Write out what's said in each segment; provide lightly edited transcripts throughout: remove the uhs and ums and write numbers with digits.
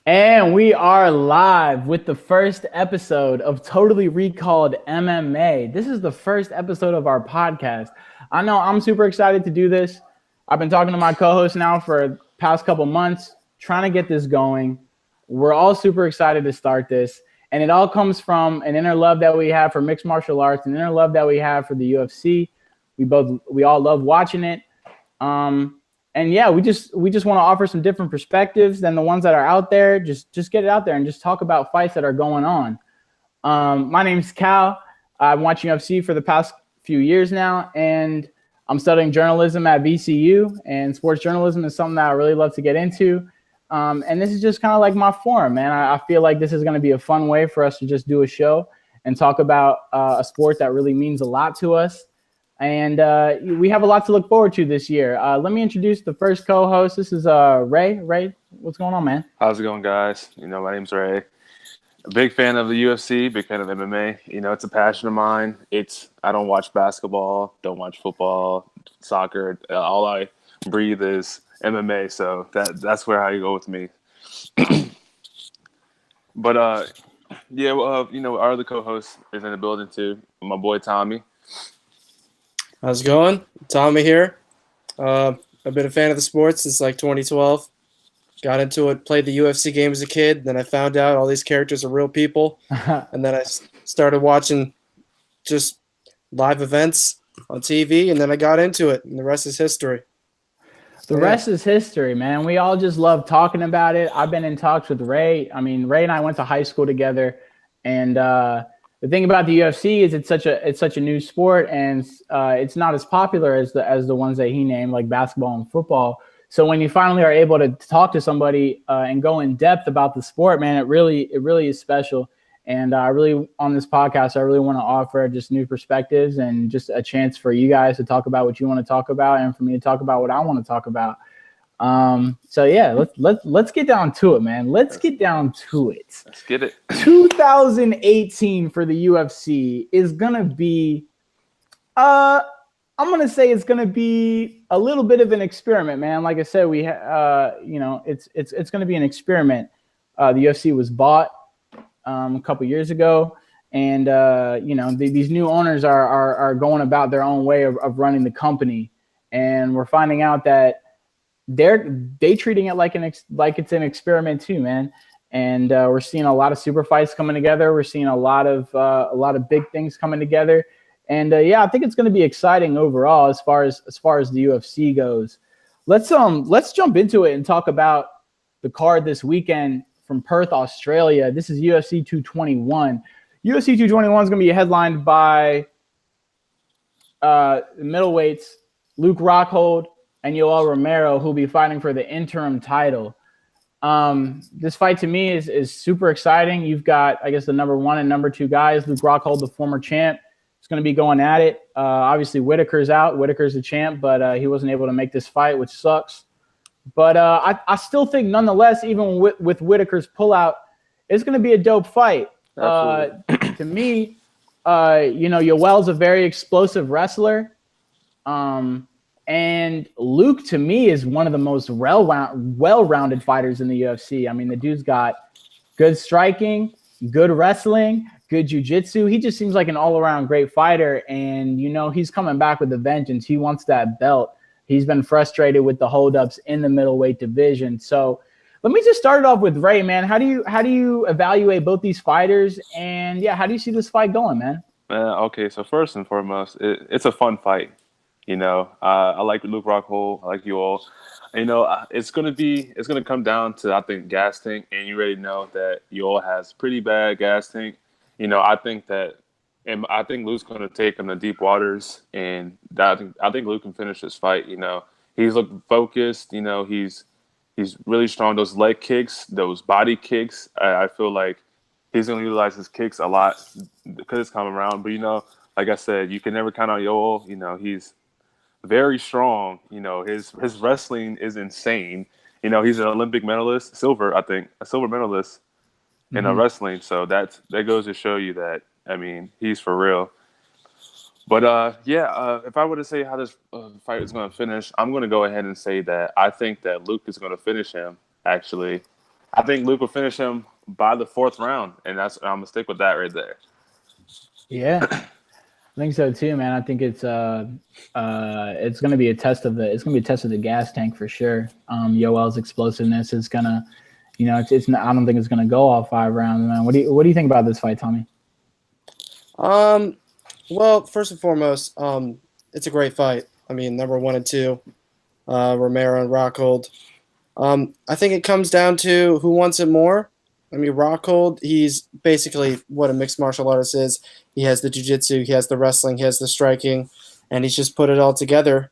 And we are live with the first episode of Totally Recalled MMA. This is the first episode of our podcast. I know I'm super excited to do this. I've been talking to my co-host now for the past couple months, trying to get this going. We're all super excited to start this. And it all comes from an inner love that we have for mixed martial arts, an inner love that we have for the UFC. We all love watching it. Um, and yeah, we just want to offer some different perspectives than the ones that are out there. Just get it out there and just talk about fights that are going on. My name's Cal. I'm watching UFC for the past few years now, and I'm studying journalism at VCU. And sports journalism is something that I really love to get into. And this is just kind of like my forum, man. I feel like this is going to be a fun way for us to just do a show and talk about a sport that really means a lot to us. And we have a lot to look forward to this year. Let me introduce the first co-host. This is Ray. Ray, what's going on, man? How's it going, guys? My name's Ray. A big fan of the UFC, big fan of MMA. It's a passion of mine. I don't watch basketball, don't watch football, soccer. All I breathe is MMA. So that's where I go with me. But yeah, our other co-host is in the building too. My boy Tommy. How's it going? Tommy here. I've been a fan of the sport since like 2012. Got into it, played the UFC game as a kid. Then I found out all these characters are real people. And then I started watching just live events on TV. And then I got into it. And the rest is history. The rest is history, man. We all just love talking about it. I've been in talks with Ray. I mean, Ray and I went to high school together. And the thing about the UFC is it's such a new sport, and it's not as popular as the ones that he named, like basketball and football. So when you finally are able to talk to somebody and go in depth about the sport, man, it really is special. And I really, on this podcast, I really want to offer just new perspectives and just a chance for you guys to talk about what you want to talk about, and for me to talk about what I want to talk about. So yeah, let's get down to it, man. Let's get down to it. Let's get it. 2018 for the UFC is gonna be, I'm gonna say it's gonna be a little bit of an experiment, man. Like I said, it's gonna be an experiment. The UFC was bought a couple years ago, and these new owners are going about their own way of running the company, and we're finding out that they treating it like it's an experiment too, man. And we're seeing a lot of super fights coming together. We're seeing a lot of big things coming together. And I think it's going to be exciting overall as far as the UFC goes. Let's jump into it and talk about the card this weekend from Perth, Australia. This is UFC 221. UFC 221 is going to be headlined by the middleweights Luke Rockhold and Yoel Romero, who'll be fighting for the interim title. This fight to me is super exciting. You've got, I guess, the number one and number two guys. Luke Rockhold, the former champ, is going to be going at it. Obviously, Whitaker's out. Whitaker's the champ, but he wasn't able to make this fight, which sucks. But I still think, nonetheless, even with Whitaker's pullout, it's going to be a dope fight. To me, Yoel's a very explosive wrestler. And Luke, to me, is one of the most well-rounded fighters in the UFC. I mean, the dude's got good striking, good wrestling, good jiu-jitsu. He just seems like an all-around great fighter. And, he's coming back with a vengeance. He wants that belt. He's been frustrated with the holdups in the middleweight division. So let me just start it off with Ray, man. How do you evaluate both these fighters? And, how do you see this fight going, man? Okay, so first and foremost, it's a fun fight. I like Luke Rockhold. I like you all. It's gonna come down to, I think, gas tank, and you already know that you all has pretty bad gas tank. I think Luke's gonna take him to deep waters, and I think Luke can finish this fight. He's looking focused. He's really strong. Those leg kicks, those body kicks. I feel like he's gonna utilize his kicks a lot because it's coming around. But like I said, you can never count on Yoel. He's very strong. His wrestling is insane. He's an Olympic medalist, silver medalist in wrestling. So that goes to show you that, he's for real. But if I were to say how this fight is going to finish, I'm going to go ahead and say that I think that Luke is going to finish him, actually. I think Luke will finish him by the 4th round, and I'm gonna stick with that right there. Yeah, I think so too, man. I think it's gonna be a test of the gas tank for sure. Yoel's explosiveness is gonna, it's I don't think it's gonna go all 5 rounds, man. What do you think about this fight, Tommy? Well, first and foremost, it's a great fight. I mean, number 1 and 2, Romero and Rockhold. I think it comes down to who wants it more. I mean, Rockhold, he's basically what a mixed martial artist is. He has the jiu-jitsu, he has the wrestling, he has the striking, and he's just put it all together.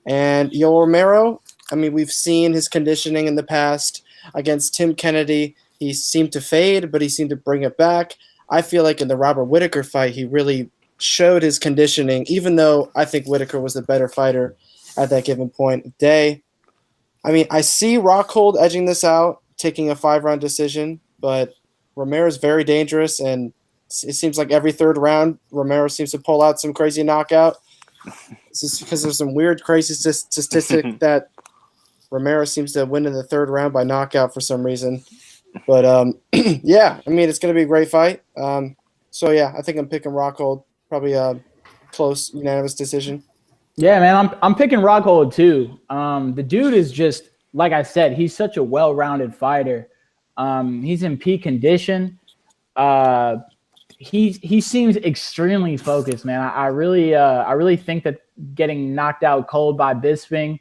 And Yoel Romero, I mean, we've seen his conditioning in the past against Tim Kennedy. He seemed to fade, but he seemed to bring it back. I feel like in the Robert Whittaker fight, he really showed his conditioning, even though I think Whittaker was the better fighter at that given point of day. I mean, I see Rockhold edging this out, taking a 5-round decision, but Romero's very dangerous, and it seems like every 3rd round, Romero seems to pull out some crazy knockout. It's just because there's some weird, crazy statistic that Romero seems to win in the 3rd round by knockout for some reason. But, yeah, I mean, it's going to be a great fight. So, yeah, I think I'm picking Rockhold, probably a close, unanimous decision. Yeah, man, I'm picking Rockhold too. The dude is just, like I said, he's such a well-rounded fighter. He's in peak condition. He seems extremely focused, man. I really think that getting knocked out cold by Bisping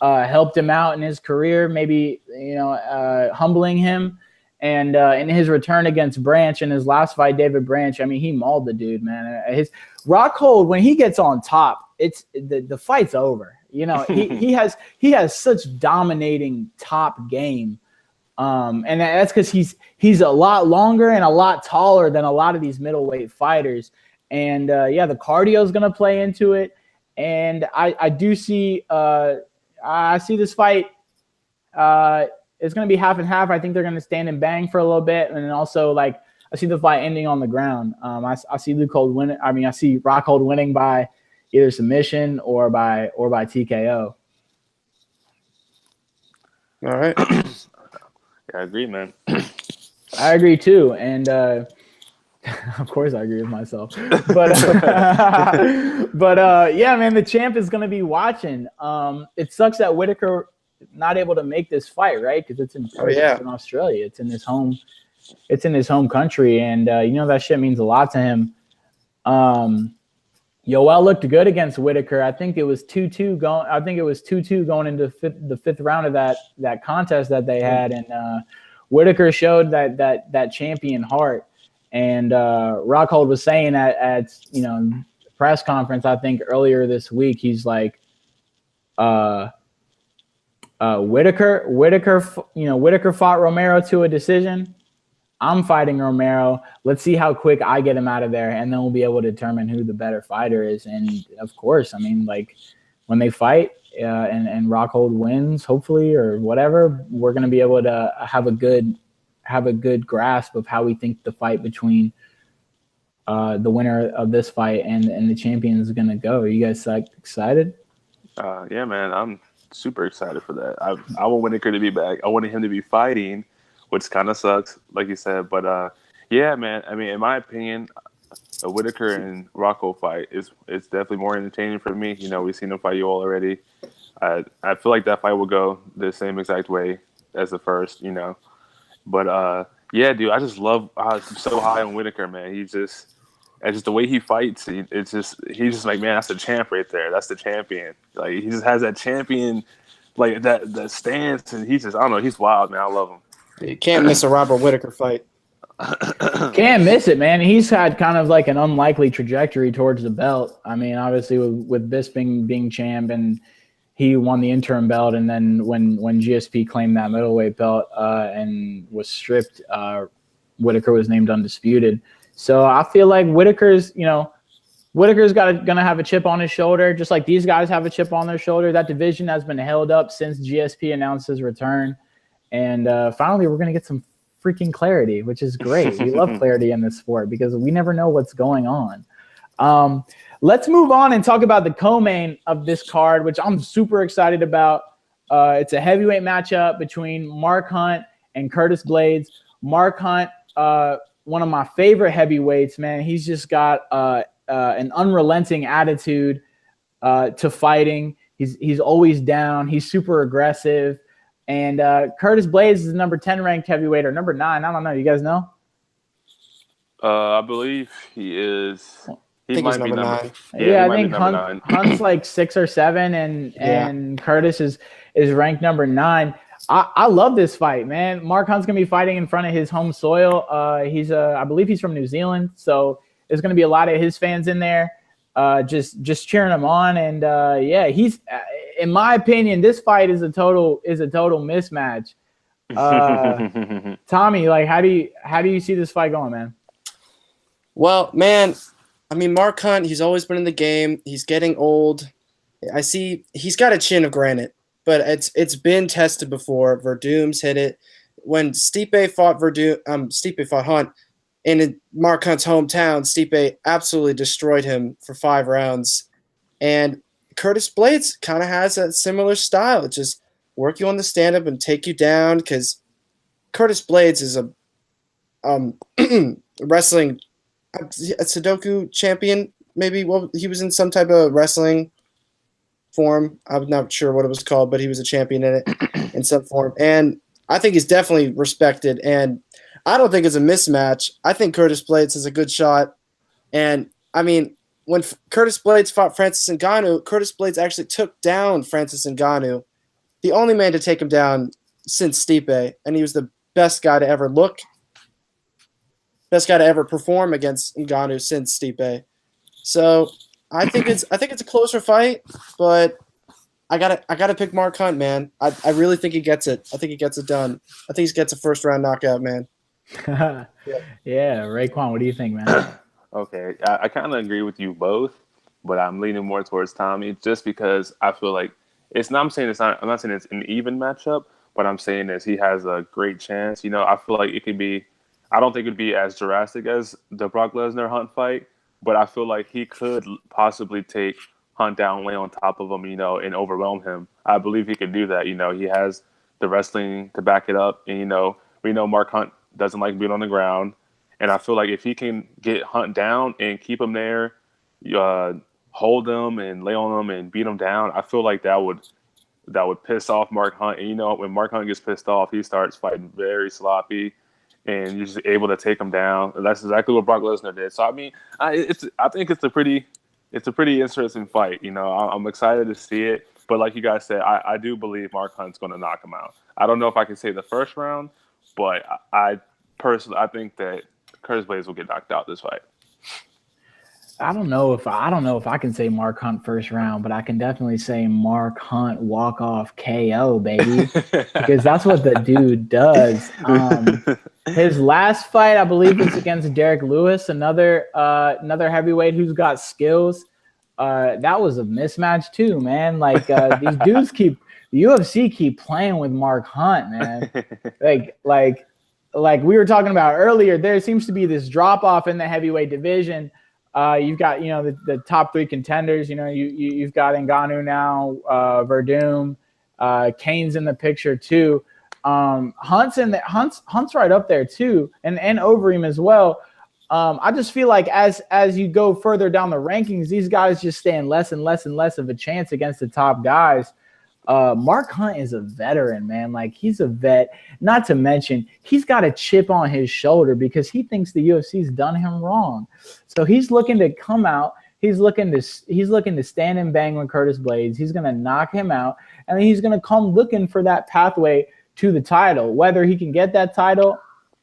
helped him out in his career, maybe humbling him. And in his return against Branch in his last fight, David Branch, I mean, he mauled the dude, man. His Rockhold, when he gets on top, it's the fight's over. He has such dominating top game. And that's because he's a lot longer and a lot taller than a lot of these middleweight fighters. And the cardio is going to play into it. And I do see I see this fight. It's going to be half and half. I think they're going to stand and bang for a little bit, and then also I see the fight ending on the ground. I see Rockhold winning. I mean, I see Rockhold winning by either submission or by TKO. All right. Yeah, I agree, man. I agree too, and of course I agree with myself. But yeah, man, the champ is going to be watching. It sucks that Whittaker not able to make this fight, right? Because it's in Australia. It's in his home country, and that shit means a lot to him. Yoel looked good against Whittaker. I think it was 2-2 going. I think it was 2-2 going into the 5th round of that contest that they had, and Whittaker showed that champion heart. And Rockhold was saying at press conference, I think earlier this week, he's like, Whittaker fought Romero to a decision. I'm fighting Romero. Let's see how quick I get him out of there, and then we'll be able to determine who the better fighter is. And of course, I mean, when they fight and Rockhold wins, hopefully, or whatever, we're going to be able to have a good grasp of how we think the fight between the winner of this fight and the champion is going to go. Are you guys excited? Yeah, man, I'm super excited for that. I want Whittaker to be back. I wanted him to be fighting, which kind of sucks, like you said. But yeah, man. I mean, in my opinion, a Whittaker and Rockhold fight is definitely more entertaining for me. We've seen them fight you all already. I feel like that fight will go the same exact way as the first. But yeah, dude, I just love. I'm so high on Whittaker, man. He's just the way he fights. He's just like, man, that's the champ right there. That's the champion. Like, he just has that champion, like that stance, and he's just, I don't know, he's wild, man. I love him. You can't miss a Robert Whittaker fight. Can't miss it, man. He's had kind of like an unlikely trajectory towards the belt. I mean, obviously with Bisping being champ, and he won the interim belt, and then when GSP claimed that middleweight belt and was stripped, Whittaker was named undisputed. So I feel like Whittaker's gonna have a chip on his shoulder, just like these guys have a chip on their shoulder. That division has been held up since GSP announced his return, and finally we're gonna get some freaking clarity, which is great. We love clarity in this sport because we never know what's going on. Let's move on and talk about the co-main of this card, which I'm super excited about. It's a heavyweight matchup between Mark Hunt and Curtis Blades. Mark Hunt, one of my favorite heavyweights, man. He's just got an unrelenting attitude to fighting. He's always down. He's super aggressive. And Curtis Blades is number 10 ranked heavyweight, or number 9. I don't know. You guys know? I believe he is. He might be number 9. Yeah, I think Hunt's like 6 or 7, and Curtis is ranked number 9. I love this fight, man. Mark Hunt's gonna be fighting in front of his home soil. I believe he's from New Zealand, so there's gonna be a lot of his fans in there, just cheering him on. And he's, in my opinion, this fight is a total mismatch. Tommy, like, how do you see this fight going, man? Well, man, I mean, Mark Hunt, he's always been in the game. He's getting old. I see he's got a chin of granite, but it's been tested before. Verdum's hit it. When Stipe fought Hunt in Mark Hunt's hometown, Stipe absolutely destroyed him for 5 rounds. And Curtis Blades kind of has a similar style. It's just work you on the stand-up and take you down, because Curtis Blades is a wrestling a Sudoku champion, maybe. Well, he was in some type of wrestling form. I'm not sure what it was called, but he was a champion in it in some form. And I think he's definitely respected. And I don't think it's a mismatch. I think Curtis Blades has a good shot. And, I mean, when Curtis Blades fought Francis Ngannou, Curtis Blades actually took down Francis Ngannou, the only man to take him down since Stipe. And he was the best guy to ever perform against Ngannou since Stipe. So I think it's a closer fight, but I gotta pick Mark Hunt, man. I really think he gets it. I think he gets it done. I think he gets a first round knockout, man. Yeah, Raekwon, what do you think, man? Okay, I kind of agree with you both, but I'm leaning more towards Tommy just because I feel like I'm not saying it's an even matchup, but I'm saying is he has a great chance. You know, I feel like it could be. I don't think it'd be as drastic as the Brock Lesnar Hunt fight, but I feel like he could possibly take Hunt down, lay on top of him, you know, and overwhelm him. I believe he could do that. You know, he has the wrestling to back it up, and you know, we know Mark Hunt doesn't like being on the ground, and I feel like if he can get Hunt down and keep him there, hold him and lay on him and beat him down, I feel like that would piss off Mark Hunt. And you know, when Mark Hunt gets pissed off, he starts fighting very sloppy. And you're just able to take him down. And that's exactly what Brock Lesnar did. So I mean, I think it's a pretty interesting fight. You know, I'm excited to see it. But like you guys said, I do believe Mark Hunt's going to knock him out. I don't know if I can say the first round, but I personally think that Curtis Blades will get knocked out this fight. I don't know if I can say Mark Hunt first round, but I can definitely say Mark Hunt walk off KO, baby, because that's what the dude does. His last fight, I believe, was against Derek Lewis, another heavyweight who's got skills. That was a mismatch too, man. Like these dudes the UFC keep playing with Mark Hunt, man. like we were talking about earlier, there seems to be this drop off in the heavyweight division. You've got, you know, the top 3 contenders. You know, you've got Ngannou now, Verdum, Kane's in the picture too. Hunt's right up there too, and Overeem as well. I just feel like as you go further down the rankings, these guys just stand less and less and less of a chance against the top guys. Mark Hunt is a veteran, man. Like, he's a vet. Not to mention, he's got a chip on his shoulder because he thinks the UFC's done him wrong. So he's looking to come out. He's looking to stand and bang with Curtis Blades. He's going to knock him out, and then he's going to come looking for that pathway to the title. Whether he can get that title,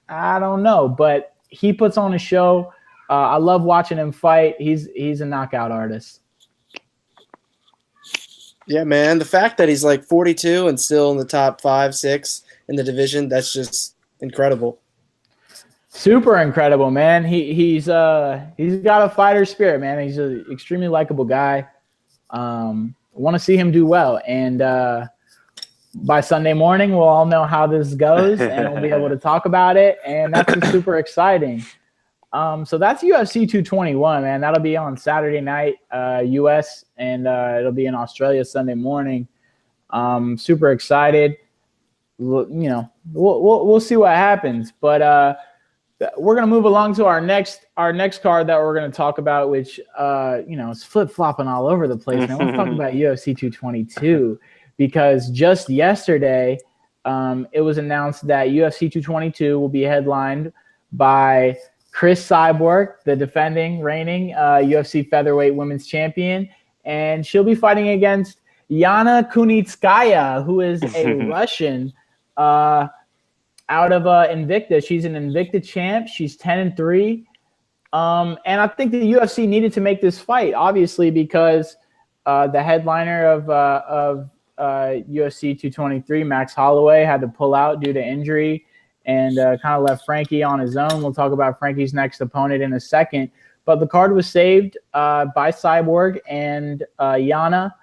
I don't know, but he puts on a show. I love watching him fight. He's a knockout artist. Yeah, man. The fact that he's like 42 and still in the top 5, 6 in the division, that's just incredible. Super incredible, man. He's got a fighter spirit, man. He's an extremely likable guy. Want to see him do well. And by Sunday morning, we'll all know how this goes, and we'll be able to talk about it. And that's just super exciting. So that's UFC 221, man. That'll be on Saturday night, US, and it'll be in Australia Sunday morning. Super excited. we'll see what happens. But we're gonna move along to our next card that we're gonna talk about, which is flip flopping all over the place, man. Let's talk about UFC 222 because just yesterday, it was announced that UFC 222 will be headlined by Chris Cyborg, the defending, reigning UFC featherweight women's champion, and she'll be fighting against Yana Kunitskaya, who is a Russian out of Invicta. She's an Invicta champ. She's 10-3. And I think the UFC needed to make this fight, obviously, because the headliner of UFC 223, Max Holloway, had to pull out due to injury and kind of left Frankie on his own. We'll talk about Frankie's next opponent in a second. But the card was saved by Cyborg and Yana.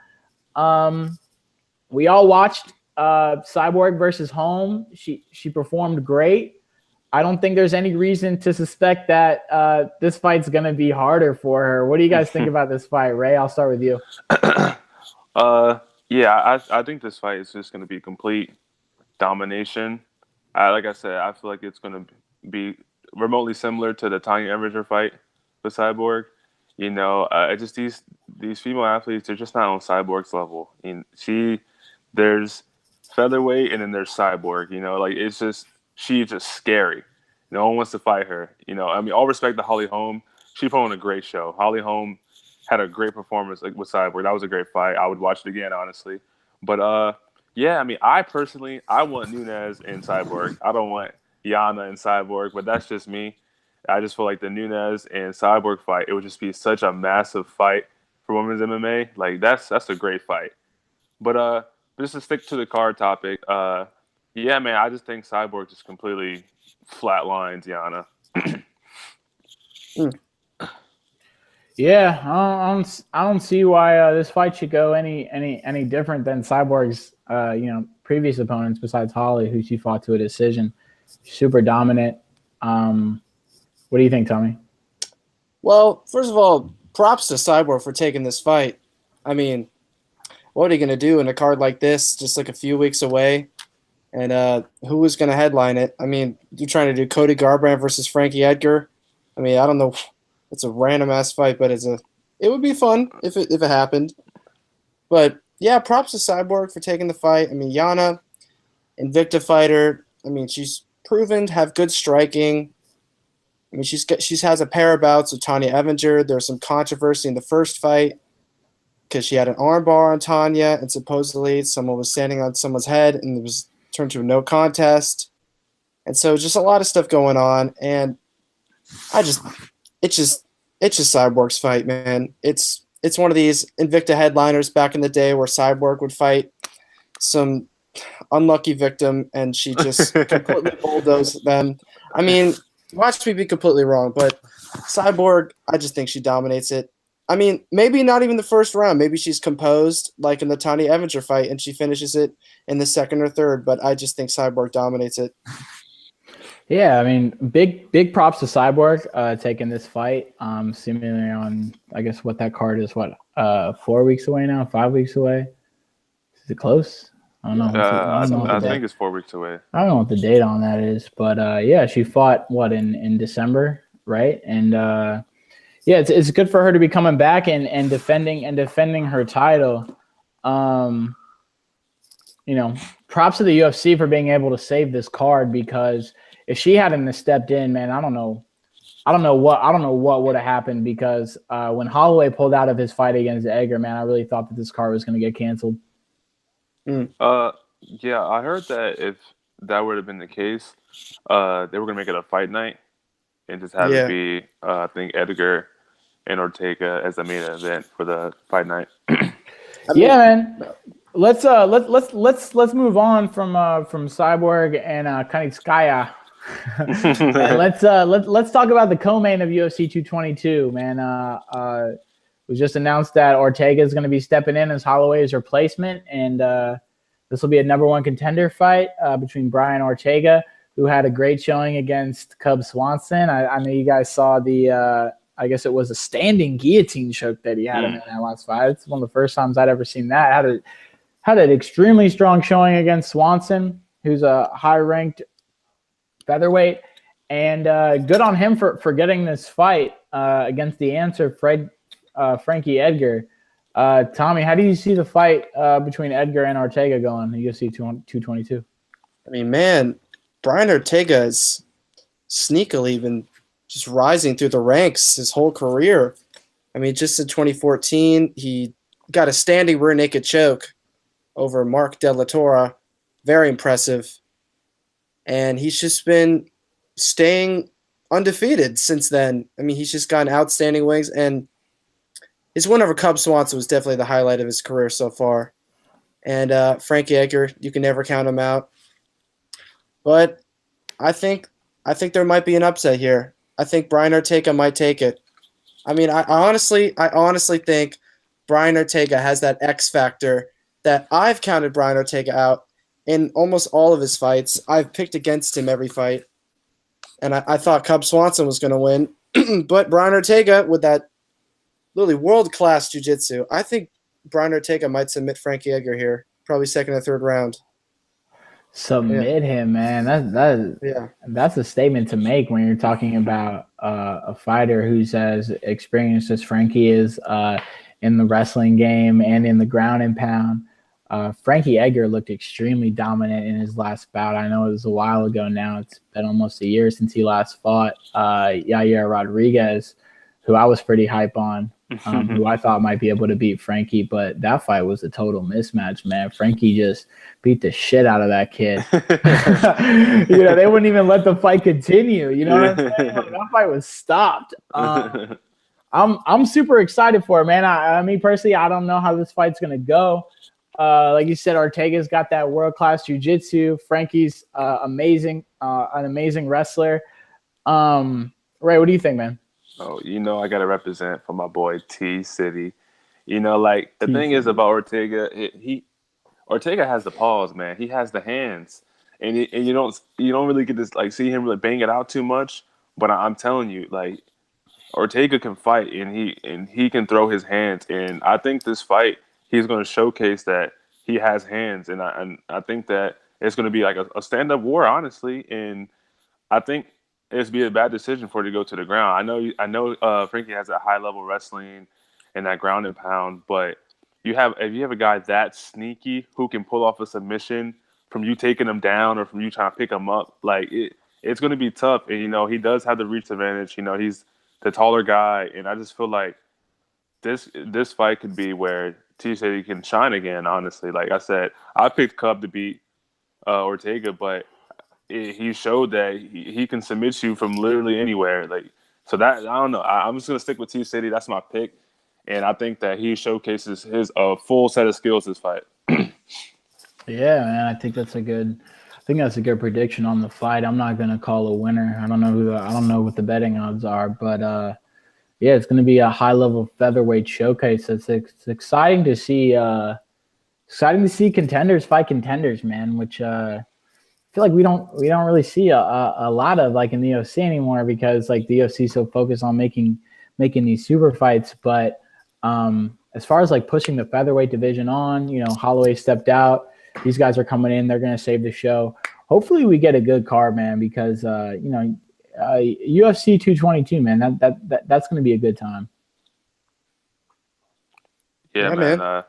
We all watched Cyborg versus Holm. She performed great. I don't think there's any reason to suspect that this fight's going to be harder for her. What do you guys think about this fight, Ray? I'll start with you. Yeah, I think this fight is just going to be complete domination. Like I said, I feel like it's going to be remotely similar to the Tanya Everger fight with Cyborg. Just these female athletes, they're just not on Cyborg's level. There's featherweight and then there's Cyborg. She's just scary. No one wants to fight her. All respect to Holly Holm. She put on a great show. Holly Holm had a great performance with Cyborg. That was a great fight. I would watch it again, honestly. But I personally want Nunes and Cyborg. I don't want Yana and Cyborg, but that's just me. I just feel like the Nunes and Cyborg fight, it would just be such a massive fight for women's MMA. Like that's a great fight. But just to stick to the card topic, I just think Cyborg just completely flatlines Yana. Yeah, I don't see why this fight should go any different than Cyborg's previous opponents besides Holly, who she fought to a decision. Super dominant. What do you think, Tommy? Well, first of all, props to Cyborg for taking this fight. I mean, what are you going to do in a card like this, just like a few weeks away? And who was going to headline it? I mean, you're trying to do Cody Garbrandt versus Frankie Edgar. I mean, I don't know. It's a random ass fight, but it would be fun if it happened. But yeah, props to Cyborg for taking the fight. I mean, Yana, Invicta fighter. I mean, she's proven to have good striking. I mean, she's has a pair of bouts with Tanya Evinger. There was some controversy in the first fight because she had an armbar on Tanya, and supposedly someone was standing on someone's head, and it was turned to a no contest. And so just a lot of stuff going on, and it's just Cyborg's fight, man. It's one of these Invicta headliners back in the day where Cyborg would fight some unlucky victim, and she just completely bulldozed them. I mean, watch me be completely wrong, but Cyborg, I just think she dominates it. I mean, maybe not even the first round. Maybe she's composed like in the Tanya Evinger fight, and she finishes it in the second or third, but I just think Cyborg dominates it. Yeah, I mean, big props to Cyborg taking this fight. Seemingly on, I guess, what that card is. 4 weeks away now? 5 weeks away? Is it close? I don't know. I think it's 4 weeks away. I don't know what the date on that is, but yeah, she fought in December, right? And yeah, it's good for her to be coming back and defending her title. Props to the UFC for being able to save this card, because if she hadn't stepped in, man, I don't know what would have happened, because when Holloway pulled out of his fight against Edgar, man, I really thought that this card was going to get canceled. Yeah, I heard that if that would have been the case, they were going to make it a fight night and just have it be, I think, Edgar and Ortega as the main event for the fight night. Yeah, man. Let's move on from Cyborg and Kunitskaya. Let's talk about the co-main of UFC 222, man. It was just announced that Ortega is going to be stepping in as Holloway's replacement, and this will be a number one contender fight between Brian Ortega, who had a great showing against Cub Swanson. I know you guys saw the I guess it was a standing guillotine choke that he had him in that last fight. It's one of the first times I'd ever seen that. Had an extremely strong showing against Swanson. who's a high-ranked featherweight, and good on him for getting this fight against the answer, Frankie Edgar. Tommy, how do you see the fight between Edgar and Ortega going? UFC 222. I mean, man, Brian Ortega is sneakily been just rising through the ranks his whole career. I mean, just in 2014, he got a standing rear naked choke over Mark De La Torre. Very impressive. And he's just been staying undefeated since then. I mean, he's just gotten outstanding wins, and his win over Cub Swanson was definitely the highlight of his career so far. And Frankie Edgar, you can never count him out. But I think there might be an upset here. I think Brian Ortega might take it. I mean, I honestly think Brian Ortega has that X factor that I've counted Brian Ortega out in almost all of his fights. I've picked against him every fight. And I thought Cub Swanson was going to win. But Brian Ortega, with that literally world-class jiu-jitsu, I think Brian Ortega might submit Frankie Edgar here, probably second or third round. Submit him, man. That's a statement to make when you're talking about a fighter who's as experienced as Frankie is in the wrestling game and in the ground and pound. Frankie Edgar looked extremely dominant in his last bout. I know it was a while ago now. It's been almost a year since he last fought Yair Rodriguez, who I was pretty hype on, who I thought might be able to beat Frankie. But that fight was a total mismatch, man. Frankie just beat the shit out of that kid. They wouldn't even let the fight continue. You know what I'm saying? That fight was stopped. I'm super excited for it, man. I mean, personally, I don't know how this fight's going to go. Like you said, Ortega's got that world-class jiu-jitsu. Frankie's amazing, an amazing wrestler. Ray, what do you think, man? Oh, I got to represent for my boy T-City. Like the thing is about Ortega, Ortega has the paws, man. He has the hands, and you don't really get this like see him really bang it out too much. But I'm telling you, like Ortega can fight, and he can throw his hands. And I think this fight, he's going to showcase that he has hands, and I think that it's going to be like a stand-up war, honestly. And I think it'd be a bad decision for it to go to the ground. I know Frankie has that high-level wrestling and that ground and pound, but if you have a guy that sneaky who can pull off a submission from you taking him down or from you trying to pick him up, like it's going to be tough. And he does have the reach advantage. He's the taller guy, and I just feel like this fight could be where T-City can shine again, honestly. Like I said, I picked Cub to beat Ortega, but he showed that he can submit you from literally anywhere. Like, so that, I don't know. I'm just going to stick with T-City. That's my pick. And I think that he showcases his full set of skills this fight. Yeah, man, I think that's a good prediction on the fight. I'm not going to call a winner. I don't know what the betting odds are, but yeah, it's going to be a high-level featherweight showcase. It's exciting to see. Exciting to see contenders fight contenders, man. Which I feel like we don't really see a lot of like in the UFC anymore, because like the UFC is so focused on making these super fights. But as far as like pushing the featherweight division on, Holloway stepped out. These guys are coming in. They're going to save the show. Hopefully, we get a good card, man, because UFC 222, man, that's going to be a good time. Yeah, man.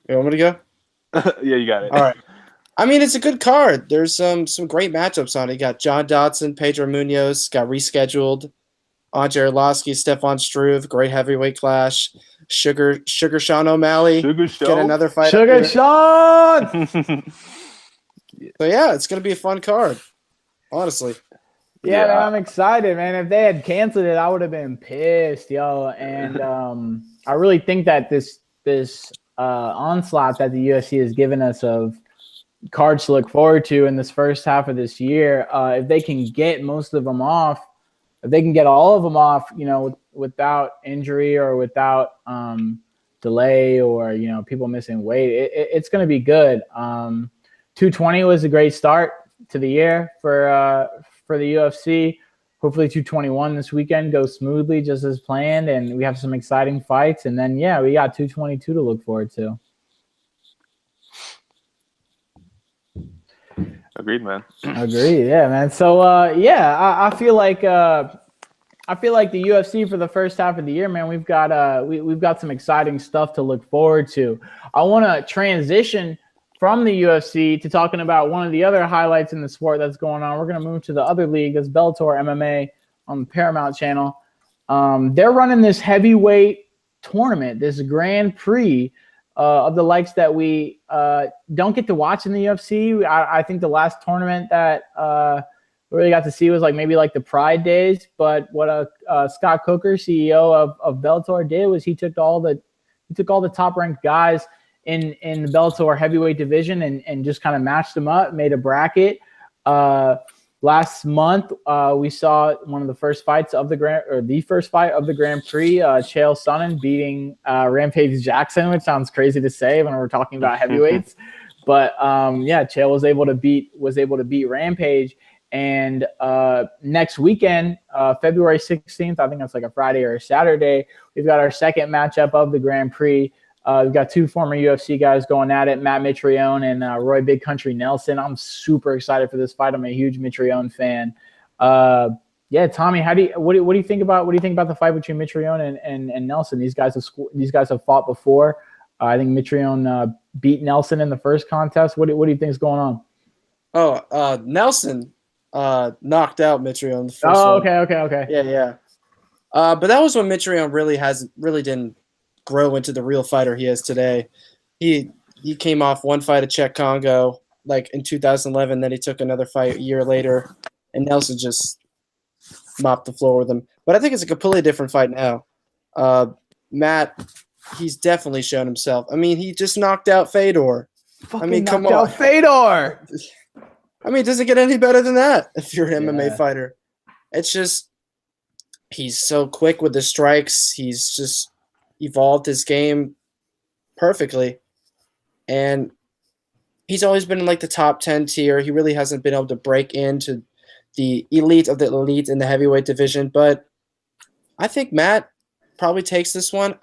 You want me to go? Yeah, you got it. All right. I mean, it's a good card. There's some great matchups on it. You got John Dodson, Pedro Munoz, got rescheduled. Andre Arlovsky, Stefan Struve, great heavyweight clash. Sugar Sean O'Malley, get another fight. Sugar Sean! So, yeah, it's going to be a fun card, honestly. Yeah, man, I'm excited, man. If they had canceled it, I would have been pissed, yo. And I really think that this onslaught that the UFC has given us of cards to look forward to in this first half of this year, if they can get most of them off, if they can get all of them off, without injury or without delay or, people missing weight, it's going to be good. 220 was a great start to the year for the UFC. Hopefully 221 this weekend goes smoothly just as planned, and we have some exciting fights. And then, we got 222 to look forward to. Agreed, man. Agreed. Yeah, man. So yeah, I feel like the UFC for the first half of the year, man, we've got some exciting stuff to look forward to. I want to transition from the UFC to talking about one of the other highlights in the sport that's going on. We're going to move to the other league, that's Bellator MMA on the Paramount channel. They're running this heavyweight tournament, this Grand Prix of the likes that we don't get to watch in the UFC. I think the last tournament that we really got to see was maybe the Pride days. But what Scott Coker, CEO of Bellator, did was he took all the top ranked guys in the Bellator heavyweight division and just kind of matched them up, made a bracket. Last month, we saw one of the first fights of the first fight of the Grand Prix, Chael Sonnen beating Rampage Jackson, which sounds crazy to say when we're talking about heavyweights. But yeah, Chael was able to beat Rampage. And next weekend, February 16th, I think that's a Friday or a Saturday, we've got our second matchup of the Grand Prix. We've got two former UFC guys going at it, Matt Mitrione and Roy Big Country Nelson. I'm super excited for this fight. I'm a huge Mitrione fan. Yeah, Tommy, what do you think about the fight between Mitrione and Nelson? These guys have fought before. I think Mitrione beat Nelson in the first contest. What do you think is going on? Oh, Nelson knocked out Mitrione in the first one. Okay. Yeah. But that was when Mitrione really didn't grow into the real fighter he is today. He came off one fight at Czech Congo in 2011, then he took another fight a year later, and Nelson just mopped the floor with him. But I think it's a completely different fight now. Matt, he's definitely shown himself. I mean, he just knocked out Fedor. Come on, Fedor. I mean, it doesn't get any better than that if you're an MMA fighter. It's just he's so quick with the strikes. He's just evolved his game perfectly. And he's always been in the top 10 tier. He really hasn't been able to break into the elite of the elite in the heavyweight division. But I think Matt probably takes this one.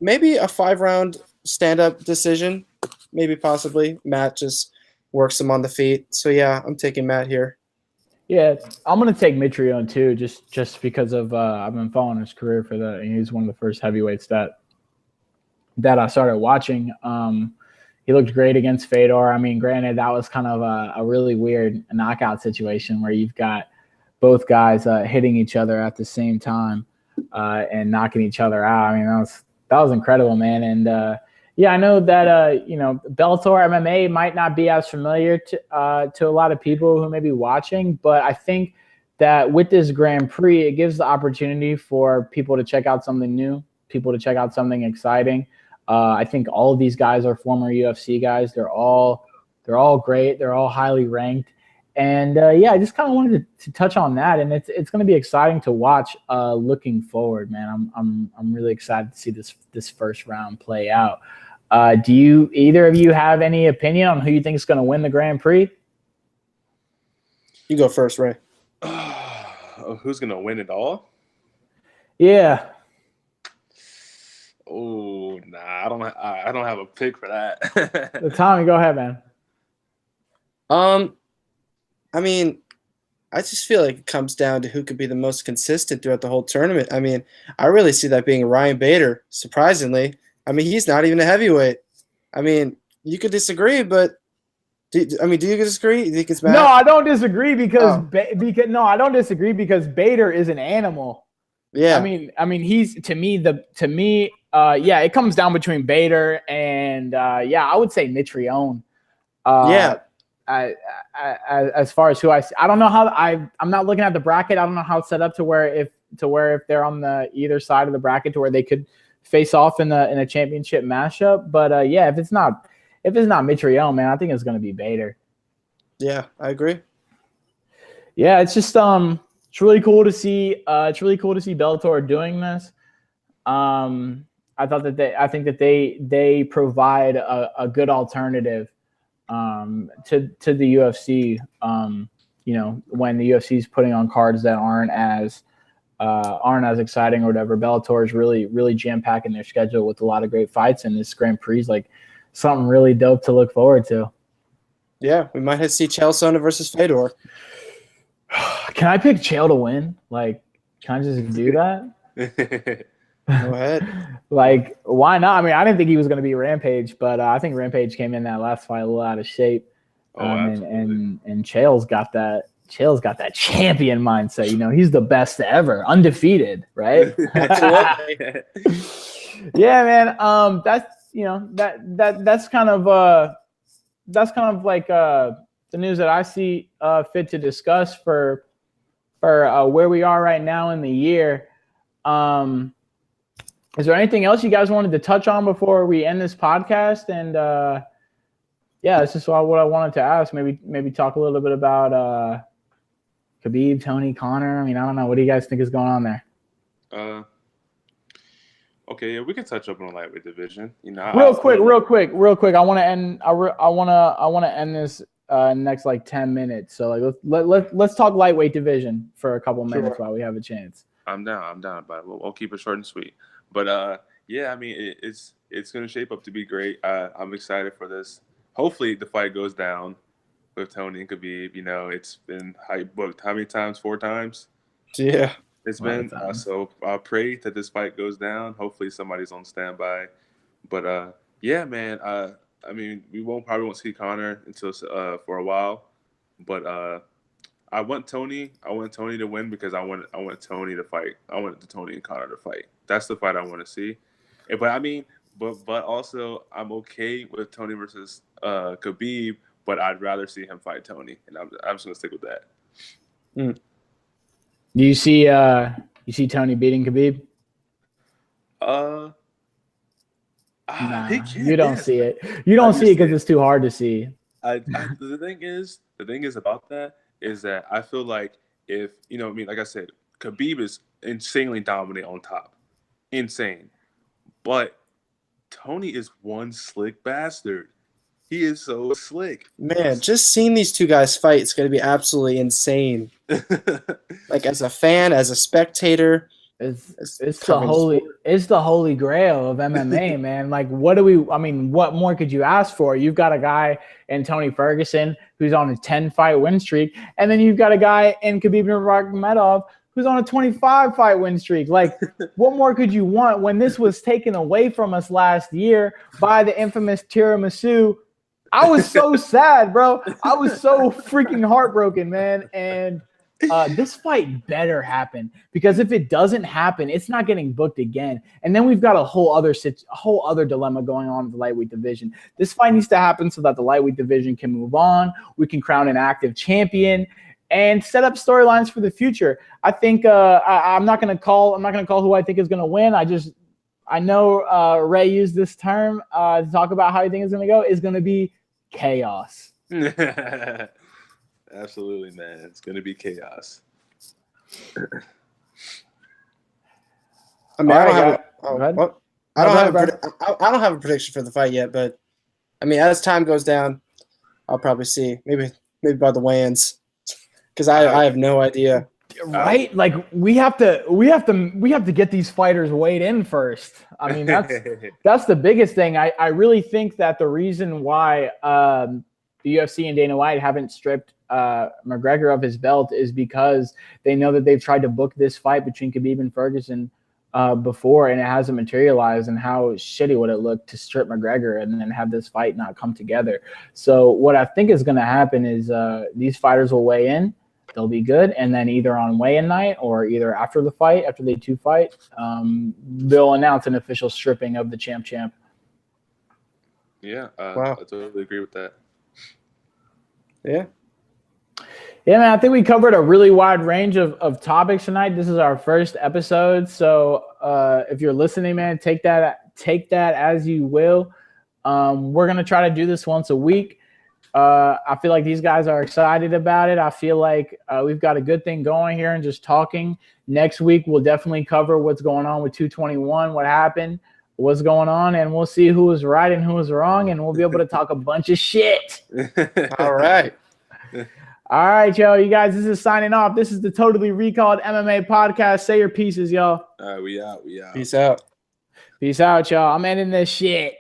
Maybe a 5-round stand-up decision. Maybe possibly. Matt just works him on the feet. So, yeah, I'm taking Matt here. Yeah, I'm going to take Mitrione too, just because of I've been following his career he's one of the first heavyweights that I started watching. He looked great against Fedor. I mean, granted, that was kind of a really weird knockout situation where you've got both guys hitting each other at the same time and knocking each other out. I mean, that was incredible, man. And yeah, I know that Bellator MMA might not be as familiar to a lot of people who may be watching, but I think that with this Grand Prix, it gives the opportunity for people to check out something new, people to check out something exciting. I think all of these guys are former UFC guys. They're all great. They're all highly ranked. And yeah, I just kind of wanted to touch on that, and it's going to be exciting to watch looking forward, man. I'm really excited to see this first round play out. Do either of you have any opinion on who you think is going to win the Grand Prix? You go first, Ray. Who's going to win it all? Yeah. Oh, nah, I don't have a pick for that. Tommy, go ahead, man. I mean, I just feel like it comes down to who could be the most consistent throughout the whole tournament. I mean, I really see that being Ryan Bader, surprisingly. I mean, he's not even a heavyweight. I mean, you could disagree, but do you disagree? You think it's Matt? No, I don't disagree because I don't disagree because Bader is an animal. Yeah. I mean, he's to me. Yeah, it comes down between Bader and I would say Mitrione. Yeah. As far as who I don't know how I'm not looking at the bracket. I don't know how it's set up to where if they're on the either side of the bracket to where they could face off in a championship matchup. But yeah, if it's not Mitrione, man, I think it's going to be Bader. Yeah, I agree. Yeah, it's just it's really cool to see. It's really cool to see Bellator doing this. I think that they provide a good alternative to the UFC. When the UFC is putting on cards that aren't as exciting or whatever, Bellator is really jam-packing their schedule with a lot of great fights, and this Grand Prix is like something really dope to look forward to. Yeah, we might see Chael Sonnen versus Fedor. Can I pick Chael to win? Like, can I just do that? Go ahead. Like, why not? I mean, I didn't think he was going to be Rampage, but I think Rampage came in that last fight a little out of shape. And Chael's got that. Chael's got that champion mindset. You know, he's the best ever, undefeated, right? Yeah, man. That's kind of like the news that I see fit to discuss for where we are right now in the year. Is there anything else you guys wanted to touch on before we end this podcast? And yeah, this is what I wanted to ask. Maybe talk a little bit about Khabib, Tony, Conor. I mean, I don't know. What do you guys think is going on there? Okay, yeah, we can touch up on the lightweight division. You know, real quick. I want to end this next like 10 minutes. So like let's talk lightweight division for a couple minutes while we have a chance. I'm down, but we'll keep it short and sweet. But yeah, I mean, it's going to shape up to be great. I'm excited for this. Hopefully, the fight goes down with Tony and Khabib. You know, it's been booked how many times? 4 times. Yeah, it's been. So I pray that this fight goes down. Hopefully, somebody's on standby. But yeah, man. I mean, we probably won't see Conor until for a while. But I want Tony to win because I want Tony to fight. I want Tony and Conor to fight. That's the fight I want to see. But I mean, but also I'm okay with Tony versus Khabib, but I'd rather see him fight Tony, and I'm just gonna stick with that. Do you see Tony beating Khabib? Nah, you don't see it. You don't see it because it's too hard to see. The thing is about that is that I feel like if, you know what I mean, like I said, Khabib is insanely dominant on top. Insane. But Tony is one slick bastard. He is so slick. Man, just seeing these two guys fight is going to be absolutely insane. Like as a fan, as a spectator, it's the holy grail of MMA, man. Like what more could you ask for? You've got a guy in Tony Ferguson who's on a 10-fight win streak, and then you've got a guy in Khabib Nurmagomedov who's on a 25-fight win streak. Like, what more could you want when this was taken away from us last year by the infamous tiramisu? I was so sad, bro. I was so freaking heartbroken, man. And this fight better happen, because if it doesn't happen, it's not getting booked again. And then we've got a whole other dilemma going on in the lightweight division. This fight needs to happen so that the lightweight division can move on. We can crown an active champion and set up storylines for the future. I think I'm not gonna call who I think is gonna win. I know Ray used this term to talk about how he thinks it's gonna go. It's gonna be chaos. Absolutely, man. It's gonna be chaos. I mean, I don't have a prediction for the fight yet, but I mean, as time goes down, I'll probably see maybe by the weigh-ins, because I have no idea. Right? Like we have to get these fighters weighed in first. I mean, that's the biggest thing. I really think that the reason why the UFC and Dana White haven't stripped McGregor of his belt is because they know that they've tried to book this fight between Khabib and Ferguson before, and it hasn't materialized. And how shitty would it look to strip McGregor and then have this fight not come together? So what I think is going to happen is these fighters will weigh in. They'll be good, and then either on weigh-in night or either after the fight, after they two fight, they'll announce an official stripping of the champ. Yeah, wow. I totally agree with that. Yeah, man, I think we covered a really wide range of topics tonight. This is our first episode, so if you're listening, man, take that as you will. We're gonna try to do this once a week. I feel like these guys are excited about it. I feel like we've got a good thing going here and just talking. Next week, we'll definitely cover what's going on with 221, what happened, what's going on, and we'll see who was right and who was wrong, and we'll be able to talk a bunch of shit. All right. All right, yo. You guys, this is signing off. This is the Totally Recalled MMA podcast. Say your pieces, y'all. All right, we out. Peace out. Peace out, y'all. I'm ending this shit.